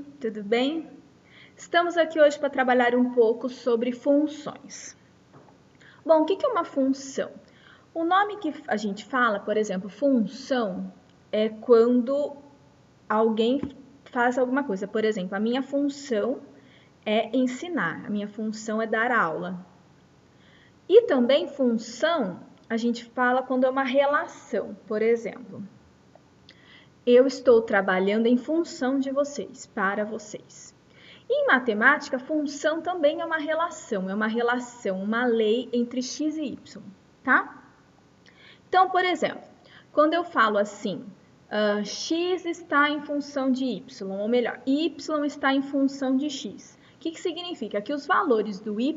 gente, tudo bem? Estamos aqui hoje para trabalhar um pouco sobre funções. Bom, o que é uma função? O nome que a gente fala, por exemplo, função, é quando alguém faz alguma coisa. Por exemplo, a minha função é ensinar, a minha função é dar aula. E também função, a gente fala quando é uma relação, por exemplo. Eu estou trabalhando em função de vocês, para vocês. Em matemática, função também é uma relação, uma lei entre x e y, tá? Então, por exemplo, quando eu falo assim, x está em função de y, ou melhor, y está em função de x. O que significa? Que os valores do y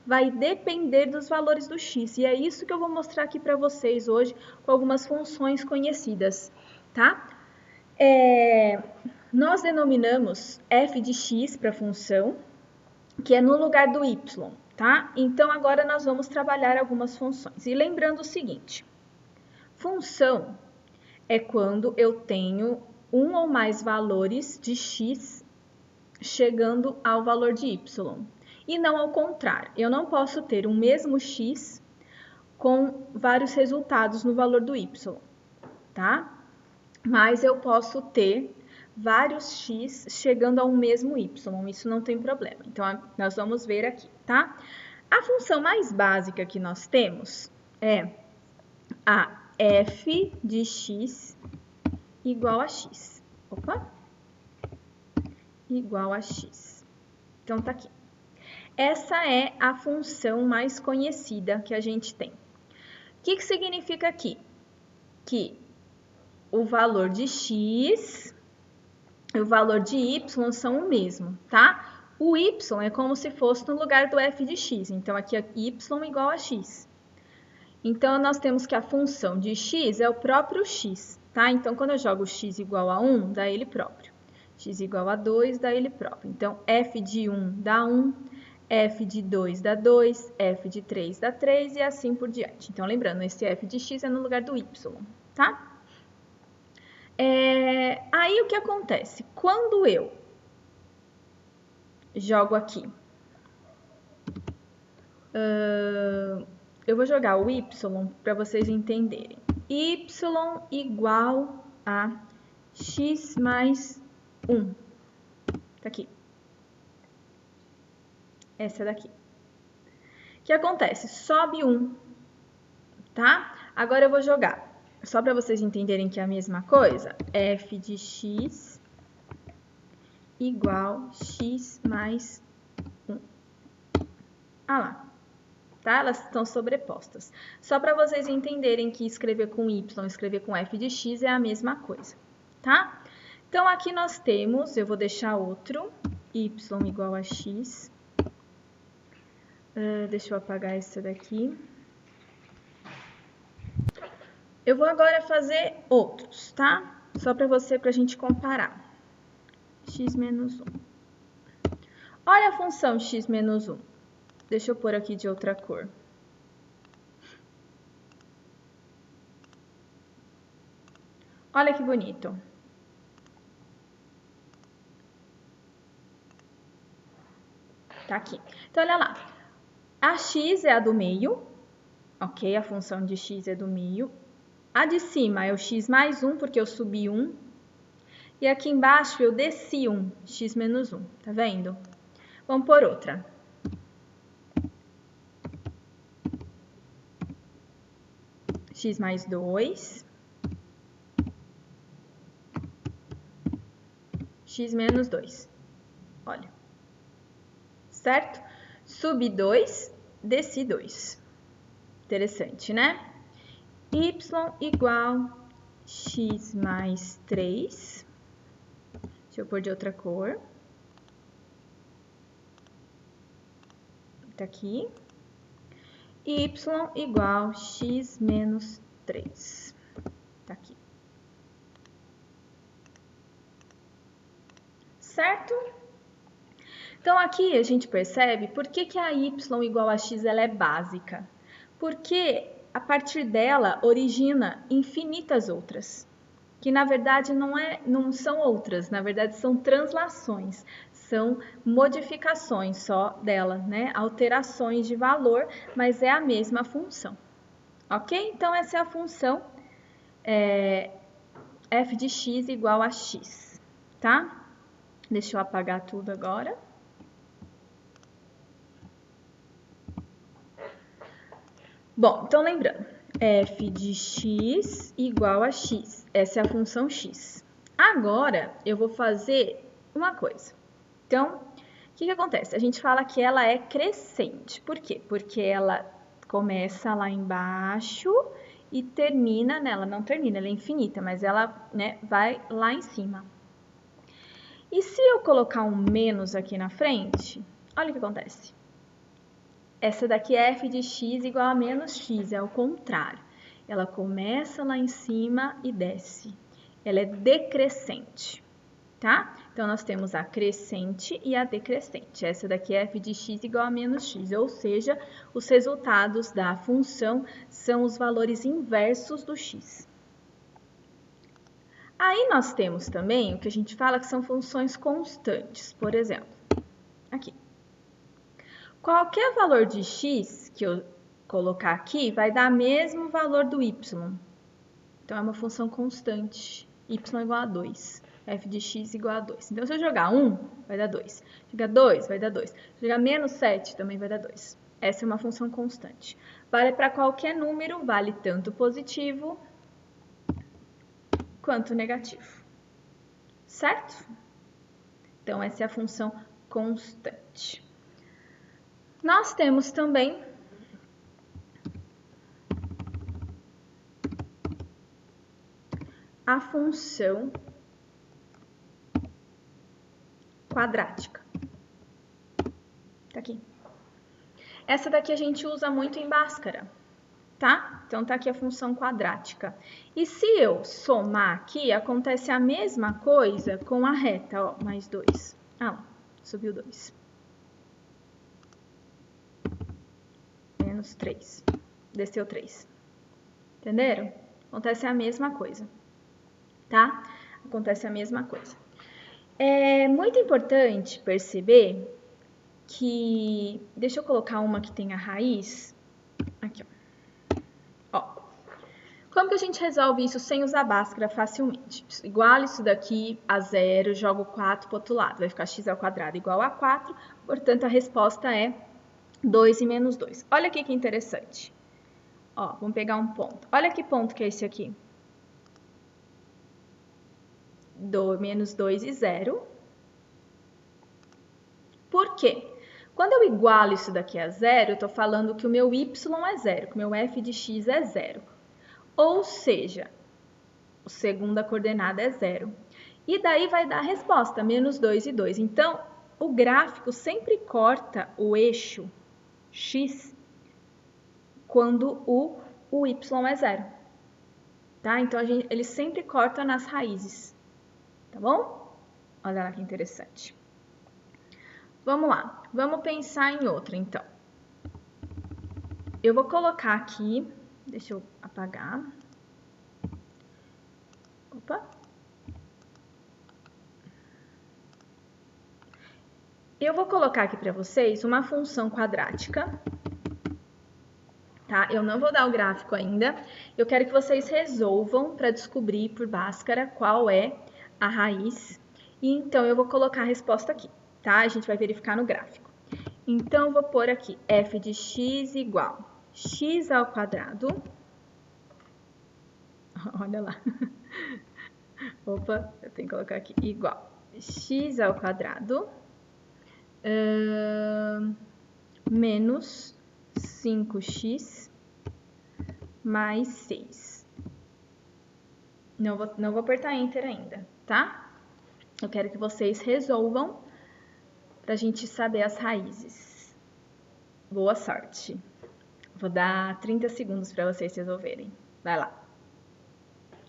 vai depender dos valores do x. E é isso que eu vou mostrar aqui para vocês hoje com algumas funções conhecidas, tá? Nós denominamos f de x para função, que é no lugar do y, tá? Então, agora nós vamos trabalhar algumas funções. E lembrando o seguinte, função é quando eu tenho um ou mais valores de x chegando ao valor de y. E não ao contrário, eu não posso ter o mesmo x com vários resultados no valor do y, tá? Mas eu posso ter vários x chegando ao mesmo y, isso não tem problema. Então, nós vamos ver aqui, tá? A função mais básica que nós temos é a f de x igual a x. Igual a x. Então, tá aqui. Essa é a função mais conhecida que a gente tem. O que significa aqui? Que o valor de x e o valor de y são o mesmo, tá? O y é como se fosse no lugar do f de x, então aqui é y igual a x. Então, nós temos que a função de x é o próprio x, tá? Então, quando eu jogo x igual a 1, dá ele próprio. X igual a 2, dá ele próprio. Então, f de 1 dá 1, f de 2 dá 2, f de 3 dá 3 e assim por diante. Então, lembrando, esse f de x é no lugar do y, tá? Aí o que acontece? Quando eu jogo aqui, eu vou jogar o y para vocês entenderem. Y igual a x mais 1. Tá aqui. Essa daqui. O que acontece? Sobe 1, tá? Agora eu vou jogar. Só para vocês entenderem que é a mesma coisa, f de x igual x mais 1. Ah lá, tá? Elas estão sobrepostas. Só para vocês entenderem que escrever com y, escrever com f de x é a mesma coisa, tá? Então, aqui nós temos, eu vou deixar outro, y igual a x. Deixa eu apagar esse daqui. Eu vou agora fazer outros, tá? Só para a gente comparar. X menos 1. Olha a função x menos 1. Deixa eu pôr aqui de outra cor. Olha que bonito. Tá aqui. Então, olha lá. A x é a do meio, ok? A função de x é do meio. A de cima é o x mais 1, porque eu subi 1. E aqui embaixo eu desci 1, x menos 1, tá vendo? Vamos por outra. X mais 2. X menos 2. Olha. Certo? Subi 2, desci 2. Interessante, né? Y igual x mais 3. Deixa eu pôr de outra cor. Tá aqui. Y igual x menos 3. Tá aqui. Certo? Então, aqui a gente percebe por que a y igual a x ela é básica. Porque a partir dela origina infinitas outras, que na verdade não são outras, na verdade são translações, são modificações só dela, né? Alterações de valor, mas é a mesma função. Ok? Então, essa é a função f de x igual a x, tá? Deixa eu apagar tudo agora. Bom, então lembrando, f de x igual a x, essa é a função x. Agora, eu vou fazer uma coisa. Então, o que acontece? A gente fala que ela é crescente. Por quê? Porque ela começa lá embaixo e termina nela. Não termina, ela é infinita, mas ela, né, vai lá em cima. E se eu colocar um menos aqui na frente, olha o que acontece. Essa daqui é f de x igual a menos x, é o contrário. Ela começa lá em cima e desce. Ela é decrescente, tá? Então, nós temos a crescente e a decrescente. Essa daqui é f de x igual a menos x, ou seja, os resultados da função são os valores inversos do x. Aí, nós temos também o que a gente fala que são funções constantes. Por exemplo, aqui. Qualquer valor de x que eu colocar aqui vai dar o mesmo valor do y. Então, é uma função constante. Y igual a 2. F de x igual a 2. Então, se eu jogar 1, vai dar 2. Se eu jogar 2, vai dar 2. Se eu jogar menos 7, também vai dar 2. Essa é uma função constante. Vale para qualquer número, vale tanto positivo quanto negativo. Certo? Então, essa é a função constante. Nós temos também a função quadrática. Tá aqui. Essa daqui a gente usa muito em Bhaskara, tá? Então, tá aqui a função quadrática. E se eu somar aqui, acontece a mesma coisa com a reta, ó, mais 2. Ah, lá, subiu 2. Menos 3. Desceu 3. Entenderam? Acontece a mesma coisa, tá? Acontece a mesma coisa. É muito importante perceber que... Deixa eu colocar uma que tem a raiz. Aqui, ó. Como que a gente resolve isso sem usar Bhaskara facilmente? Igual isso daqui a 0, jogo 4 para o outro lado. Vai ficar x ao quadrado igual a 4. Portanto, a resposta é 2 e menos 2. Olha aqui que interessante. Ó, vamos pegar um ponto. Olha que ponto que é esse aqui. Menos 2 e 0. Por quê? Quando eu igualo isso daqui a 0, eu estou falando que o meu y é 0, que o meu f de x é 0. Ou seja, a segunda coordenada é 0. E daí vai dar a resposta, menos 2 e 2. Então, o gráfico sempre corta o eixo x quando o y é 0. Tá? Então, ele sempre corta nas raízes. Tá bom? Olha lá que interessante. Vamos lá. Vamos pensar em outra, então. Eu vou colocar aqui... Deixa eu apagar. Opa. Eu vou colocar aqui para vocês uma função quadrática. Tá? Eu não vou dar o gráfico ainda. Eu quero que vocês resolvam para descobrir por Bhaskara qual é a raiz. E então, eu vou colocar a resposta aqui, tá? A gente vai verificar no gráfico. Então, eu vou pôr aqui f de x igual x ao quadrado. Olha lá. Opa, eu tenho que colocar aqui igual x ao quadrado menos 5x mais 6. Não vou apertar Enter ainda, tá? Eu quero que vocês resolvam para a gente saber as raízes. Boa sorte! Vou dar 30 segundos para vocês resolverem. Vai lá.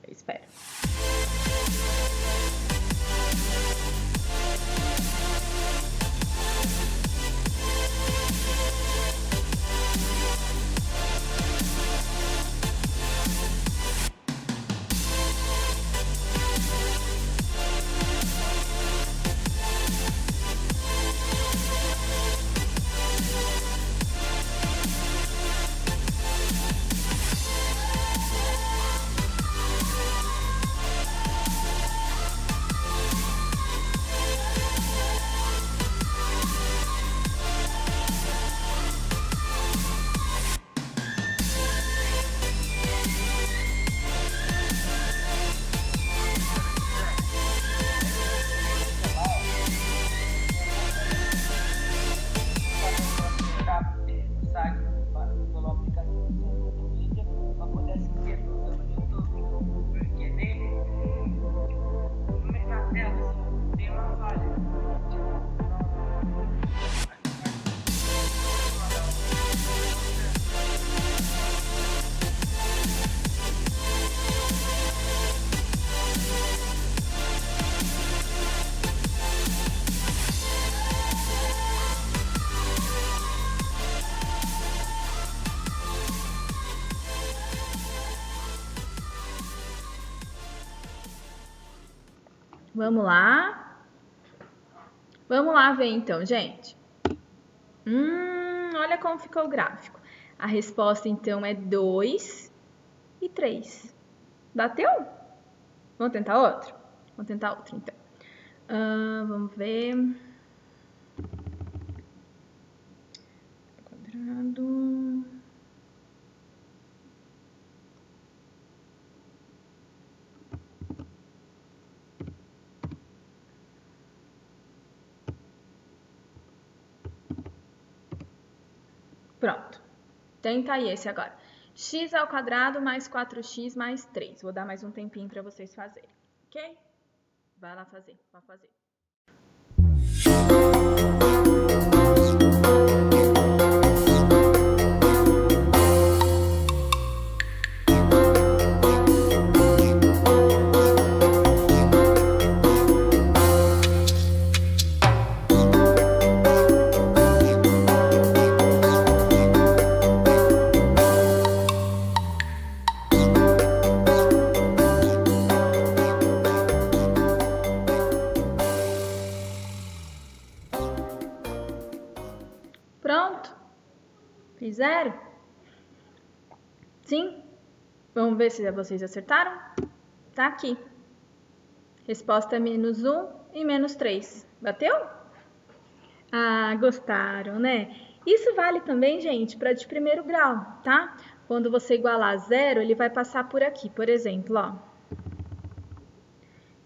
Eu espero. Vamos lá. Vamos lá ver então, gente. Olha como ficou o gráfico. A resposta então é 2 e 3. Bateu? Vamos tentar outro? Vamos tentar outro então. Vamos ver. Quadrado. Pronto. Tenta aí esse agora. X ao quadrado mais 4x mais 3. Vou dar mais um tempinho para vocês fazerem, ok? Vai lá fazer, vai fazer. Pronto? Fizeram? Sim? Vamos ver se vocês acertaram? Tá aqui. Resposta menos 1 e menos 3. Bateu? Ah, gostaram, né? Isso vale também, gente, para de primeiro grau, tá? Quando você igualar a zero, ele vai passar por aqui. Por exemplo, ó.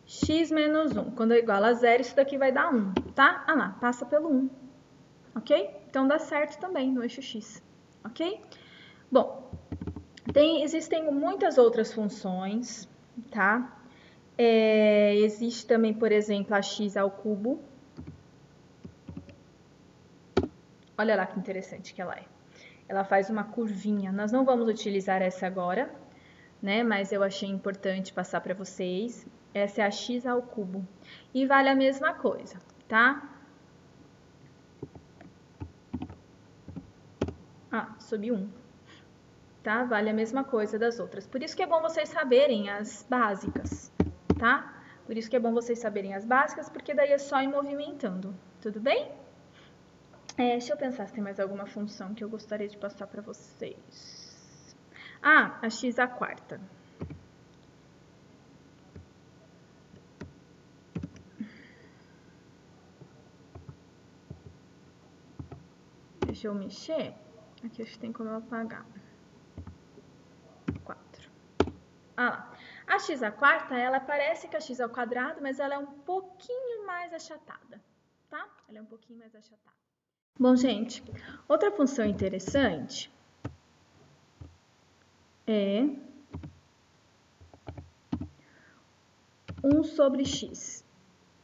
X menos 1. Quando eu igualo a zero, isso daqui vai dar 1, tá? Ah lá, passa pelo 1. Ok? Então dá certo também no eixo X. Ok? Bom, existem muitas outras funções, tá? Existe também, por exemplo, a x ao cubo. Olha lá que interessante que ela é. Ela faz uma curvinha. Nós não vamos utilizar essa agora, né? Mas eu achei importante passar para vocês. Essa é a x ao cubo. E vale a mesma coisa, tá? Sob 1. Tá? Vale a mesma coisa das outras. Por isso que é bom vocês saberem as básicas, tá? Por isso que é bom vocês saberem as básicas, porque daí é só ir movimentando, tudo bem? Deixa eu pensar se tem mais alguma função que eu gostaria de passar para vocês. A x à quarta. Deixa eu mexer. Aqui acho que tem como eu apagar. 4. Lá. A x à quarta, ela parece que a x ao quadrado, mas ela é um pouquinho mais achatada, tá? Ela é um pouquinho mais achatada. Bom, gente, outra função interessante é 1 sobre x.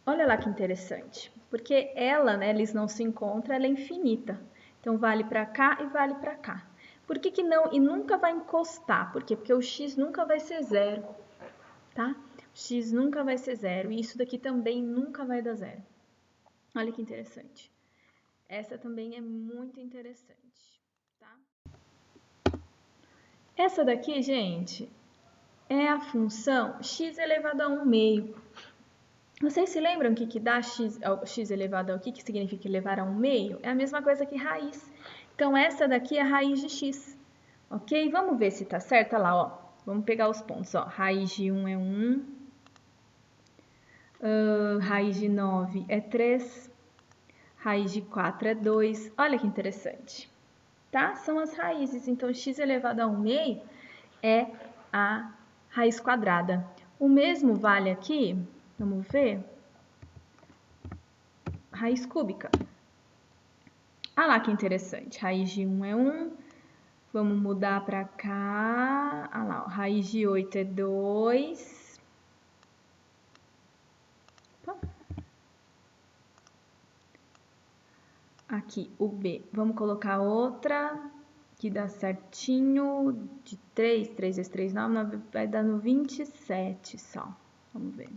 Olha lá que interessante, porque ela, né, eles não se encontram, ela é infinita. Então, vale para cá e vale para cá. Por que que não? E nunca vai encostar. Por quê? Porque o x nunca vai ser zero, tá? O x nunca vai ser zero e isso daqui também nunca vai dar zero. Olha que interessante. Essa também é muito interessante, tá? Essa daqui, gente, é a função x elevado a 1 meio. Vocês se lembram o que dá x elevado ao que significa elevar a 1 meio? É a mesma coisa que raiz. Então, essa daqui é a raiz de x, ok? Vamos ver se tá certo. Olha lá, ó. Vamos pegar os pontos, ó. Raiz de 1 é 1. Raiz de 9 é 3. Raiz de 4 é 2. Olha que interessante, tá? São as raízes. Então, x elevado a 1 meio é a raiz quadrada. O mesmo vale aqui, vamos ver, raiz cúbica. Ah lá que interessante, raiz de 1 é 1, vamos mudar para cá, ah lá, ó, raiz de 8 é 2. Aqui, o B, vamos colocar outra, que dá certinho, de 3, 3 vezes 3, 9, vai dar no 27 só, vamos ver.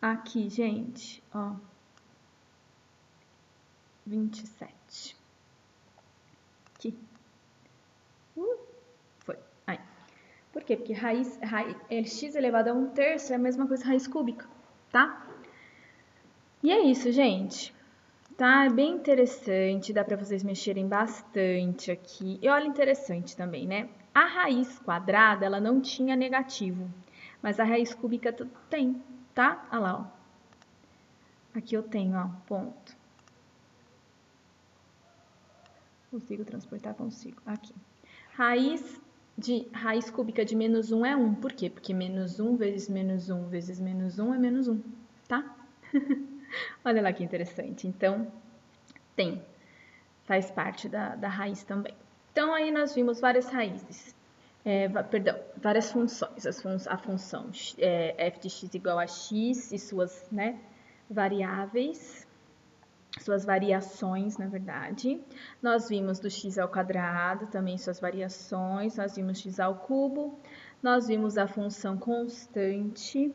Aqui, gente, ó, 27. Aqui. Foi. Aí. Por quê? Porque x elevado a 1/3 é a mesma coisa que raiz cúbica, tá? E é isso, gente. Tá? É bem interessante, dá para vocês mexerem bastante aqui. E olha, interessante também, né? A raiz quadrada, ela não tinha negativo, mas a raiz cúbica tem, tá? Olha lá, ó. Aqui eu tenho, ó, ponto. Consigo transportar? Consigo. Aqui. Raiz cúbica de menos 1 é 1. Por quê? Porque menos 1 vezes menos 1 vezes menos 1 é menos 1, tá? Olha lá que interessante. Então, faz parte da raiz também. Então, aí nós vimos várias raízes. Várias funções. A função f de x igual a x e suas, né, variáveis, suas variações, na verdade. Nós vimos do x ao quadrado, também suas variações. Nós vimos x ao cubo. Nós vimos a função constante.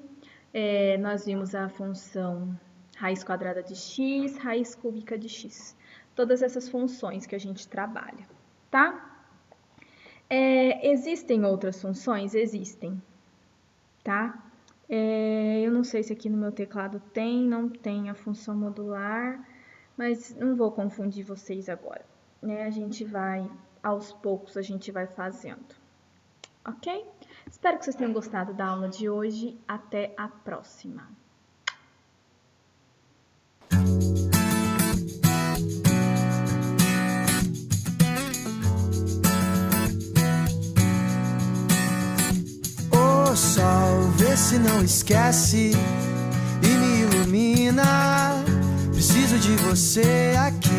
Nós vimos a função raiz quadrada de x, raiz cúbica de x. Todas essas funções que a gente trabalha, tá? Existem outras funções? Existem, tá? Eu não sei se aqui no meu teclado não tem a função modular, mas não vou confundir vocês agora, né? A gente vai, aos poucos, a gente vai fazendo, ok? Espero que vocês tenham gostado da aula de hoje. Até a próxima! O sol, vê se não esquece e me ilumina. Preciso de você aqui.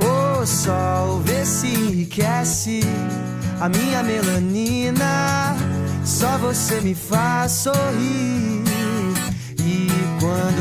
O sol, vê se enriquece a minha melanina. Só você me faz sorrir. E quando